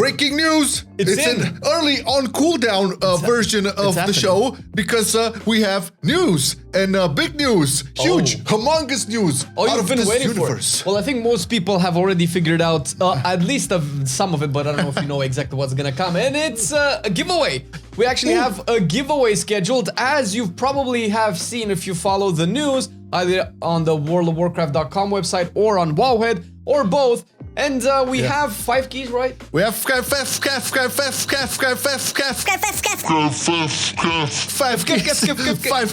breaking news. It's an early on cooldown version of the show because we have news and big news, huge, humongous news out of this universe. Well, I think most people have already figured out at least some of it, but I don't know if you know exactly what's gonna come. And it's a giveaway. We actually have a giveaway scheduled, as you probably have seen if you follow the news, either on the worldofwarcraft.com website or on Wowhead, or both. And we have 5 keys, right? We have 5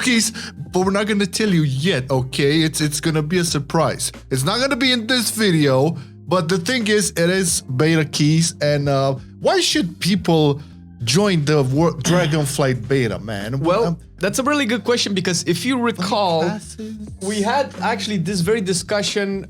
keys, but we're not gonna tell you yet, okay? It's gonna be a surprise. It's not gonna be in this video, but the thing is, it is beta keys, and why should people join the Dragonflight beta, man? Well, that's a really good question, because if you recall, we had actually this very discussion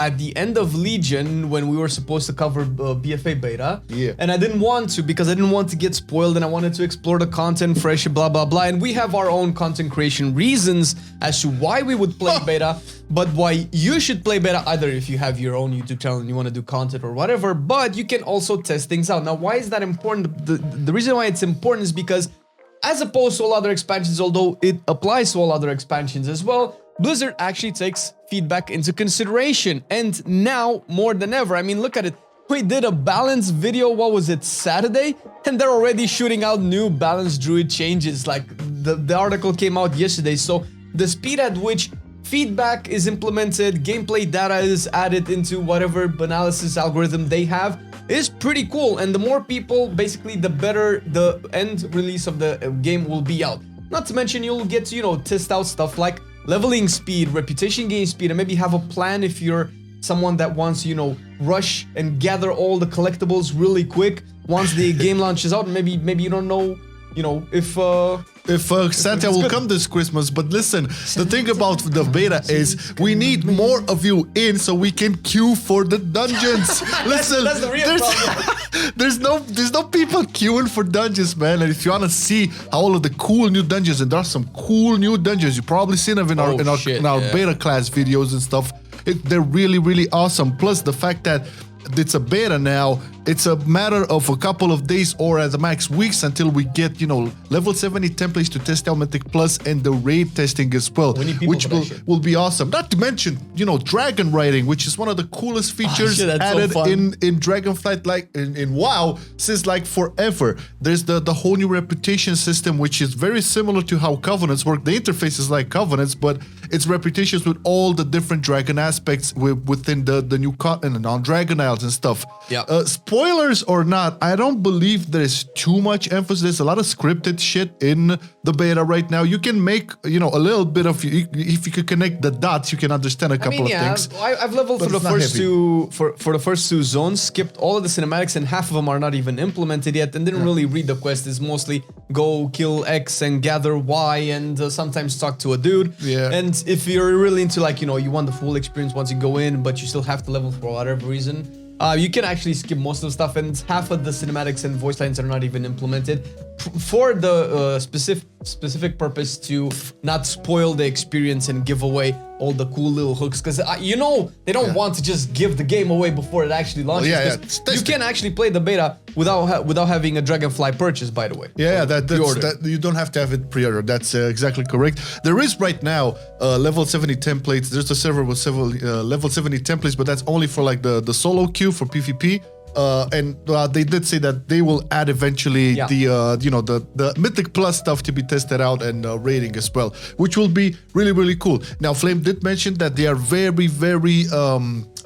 at the end of Legion when we were supposed to cover BFA beta. Yeah. And I didn't want to, because I didn't want to get spoiled and I wanted to explore the content fresh, blah, blah, blah. And we have our own content creation reasons as to why we would play beta, but why you should play beta, either if you have your own YouTube channel and you want to do content or whatever, but you can also test things out. Now, why is that important? The reason why it's important is because, as opposed to all other expansions, although it applies to all other expansions as well, Blizzard actually takes feedback into consideration. And now, more than ever, I mean, look at it. We did a balance video, what was it, Saturday? And they're already shooting out new balance druid changes. Like, the article came out yesterday. So the speed at which feedback is implemented, gameplay data is added into whatever analysis algorithm they have, is pretty cool. And the more people, basically, the better the end release of the game will be out. Not to mention, you'll get to, you know, test out stuff like leveling speed, reputation gain speed, and maybe have a plan if you're someone that wants, you know, rush and gather all the collectibles really quick once the game launches out. Maybe you don't know, you know, if Santa will come this Christmas. But listen, the thing about the beta is we need more of you in so we can queue for the dungeons. Listen, that's the real problem. There's no people queuing for dungeons, man. And if you want to see all of the cool new dungeons, and there are some cool new dungeons, you've probably seen them in our beta class videos and stuff. They're really, really awesome. Plus the fact that it's a beta now, it's a matter of a couple of days or at the max weeks until we get, you know, level 70 templates to test out Mythic Plus and the raid testing as well, which will be awesome. Not to mention, you know, dragon riding, which is one of the coolest features added in Dragonflight, like in WoW, since like forever. There's the whole new reputation system, which is very similar to how Covenants work. The interface is like Covenants, but it's reputations with all the different dragon aspects within the new continent on Dragon Isles and stuff. Yeah. Spoilers or not, I don't believe there's too much emphasis. There's a lot of scripted shit in the beta right now. You can make, you know, a little bit of, if you could connect the dots, you can understand a couple of things. I've leveled for the first two, for the first 2 zones, skipped all of the cinematics, and half of them are not even implemented yet, and didn't really read the quest. It's mostly go kill X and gather Y, and sometimes talk to a dude. Yeah. And if you're really into, like, you know, you want the full experience once you go in, but you still have to level for whatever reason, you can actually skip most of the stuff, and half of the cinematics and voice lines are not even implemented for the specific purpose to not spoil the experience and give away all the cool little hooks, because you know they don't want to just give the game away before it actually launches. You can actually play the beta without having a Dragonfly purchase, by the way. That you don't have to have it pre-ordered. That's exactly correct. There is right now level 70 templates. There's a server with several level 70 templates, but that's only for like the solo queue for PvP. And they did say that they will add eventually the Mythic Plus stuff to be tested out, and rating as well, which will be really, really cool. Now, Flame did mention that they are very, very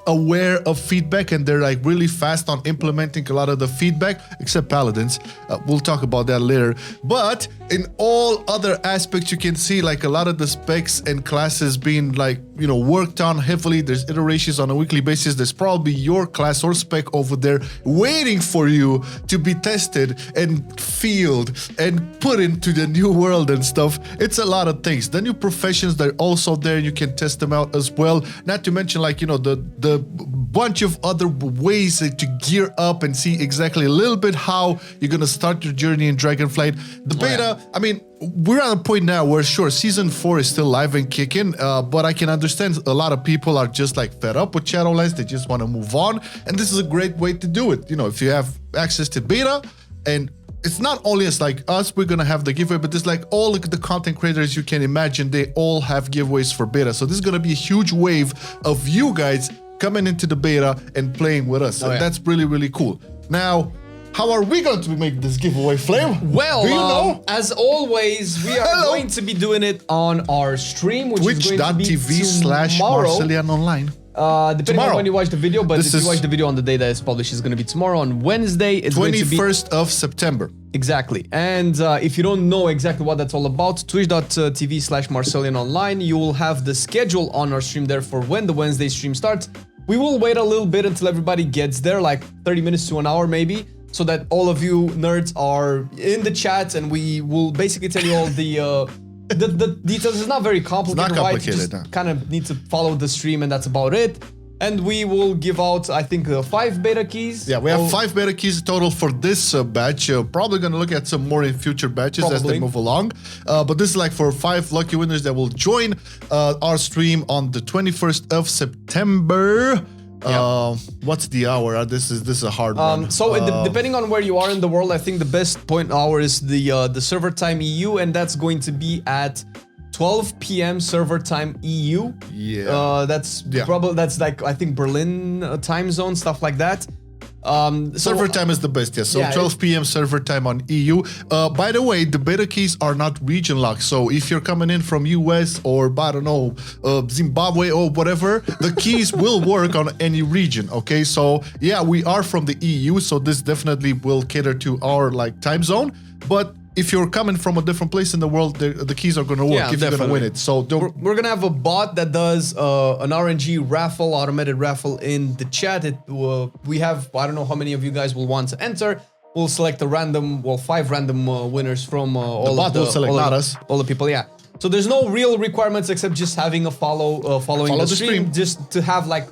aware of feedback, and they're like really fast on implementing a lot of the feedback, except Paladins. We'll talk about that later. But in all other aspects, you can see like a lot of the specs and classes being like, you know, worked on heavily. There's iterations on a weekly basis. There's probably your class or spec over there waiting for you to be tested and field and put into the new world and stuff. It's a lot of things. The new professions, they're also there. You can test them out as well. Not to mention, like, you know, the a bunch of other ways to gear up and see exactly a little bit how you're gonna start your journey in Dragonflight. The beta, I mean, we're at a point now where sure, season 4 is still live and kicking, but I can understand a lot of people are just like fed up with Shadowlands. They just want to move on, and this is a great way to do it. You know, if you have access to beta, and it's not only as like us, we're gonna have the giveaway, but there's like all the content creators you can imagine, they all have giveaways for beta. So this is gonna be a huge wave of you guys coming into the beta and playing with us. And that's really, really cool. Now, how are we going to make this giveaway, Flame? Well, do you know? As always, we are going to be doing it on our stream, which is going to be Twitch.tv/Marcelian&Online. Depending on when you watch the video, but if you watch the video on the day that it's published, it's going to be tomorrow on Wednesday. It's 21st of September. Exactly. And if you don't know exactly what that's all about, twitch.tv/Marcelian&Online, you will have the schedule on our stream there for when the Wednesday stream starts. We will wait a little bit until everybody gets there, like 30 minutes to an hour maybe, so that all of you nerds are in the chat, and we will basically tell you all the details. It's not very complicated, it's not complicated, right? You just kind of need to follow the stream, and that's about it. And we will give out, I think, 5 beta keys. Yeah, we have 5 beta keys total for this batch. Probably gonna look at some more in future batches as they move along. But this is like for 5 lucky winners that will join our stream on the 21st of September. What's the hour? This is a hard one. So depending on where you are in the world, I think the best point hour is the server time EU, and that's going to be at 12 p.m. server time EU. Yeah. That's probably, that's like, I think Berlin time zone, stuff like that. Server time is the best, yes. So 12 p.m. server time on EU. By the way, the beta keys are not region locked. So if you're coming in from US or, I don't know, Zimbabwe or whatever, the keys will work on any region, okay? So yeah, we are from the EU, so this definitely will cater to our like time zone. But if you're coming from a different place in the world, the keys are going to work if you're going to win it. So we're going to have a bot that does an RNG raffle, automated raffle in the chat. We have, I don't know how many of you guys will want to enter. We'll select a random, 5 random winners from all of the people. Yeah. So there's no real requirements except just having a following the stream, just to have like,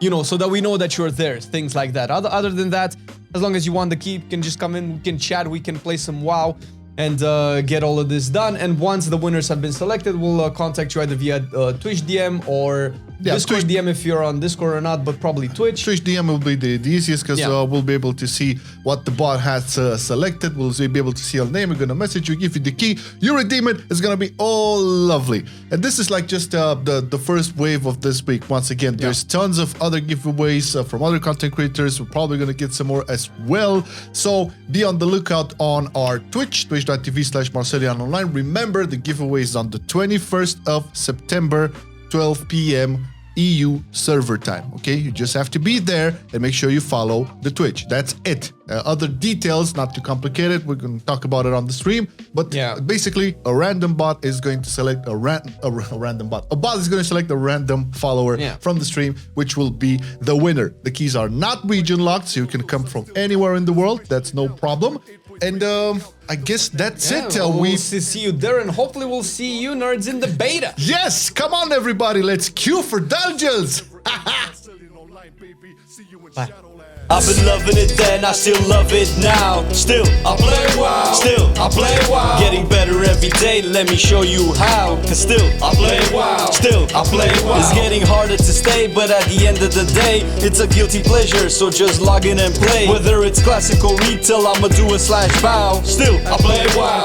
you know, so that we know that you're there, things like that. Other than that, as long as you want the key, you can just come in, we can chat, we can play some WoW, and get all of this done. And once the winners have been selected, we'll contact you either via Twitch DM or Discord DM if you're on Discord or not, but probably Twitch. Twitch DM will be the easiest because we'll be able to see what the bot has selected. We'll be able to see your name. We're going to message you, give you the key. You redeem it. It's going to be all lovely. And this is like just the first wave of this week. Once again, there's tons of other giveaways from other content creators. We're probably going to get some more as well. So be on the lookout on our Twitch, twitch.tv/Marcelian&Online. Remember, the giveaway is on the 21st of September, 12 p.m. EU server time, okay? You just have to be there and make sure you follow the Twitch. That's it. Other details, not too complicated. We're going to talk about it on the stream, but basically a random bot is going to select a random bot. A bot is going to select a random follower from the stream, which will be the winner. The keys are not region locked, so you can come from anywhere in the world. That's no problem. And I guess that's it. We'll see you there, and hopefully we'll see you nerds in the beta. Yes, come on everybody, let's queue for dungeons. Bye. I've been loving it then, I still love it now. Still, I play WoW. Still, I play WoW. Getting better every day, let me show you how. Cause still, I play WoW. Still, I play WoW. It's getting harder to stay, but at the end of the day, it's a guilty pleasure, so just log in and play. Whether it's classic or retail, I'ma do a /bow. Still, I play WoW.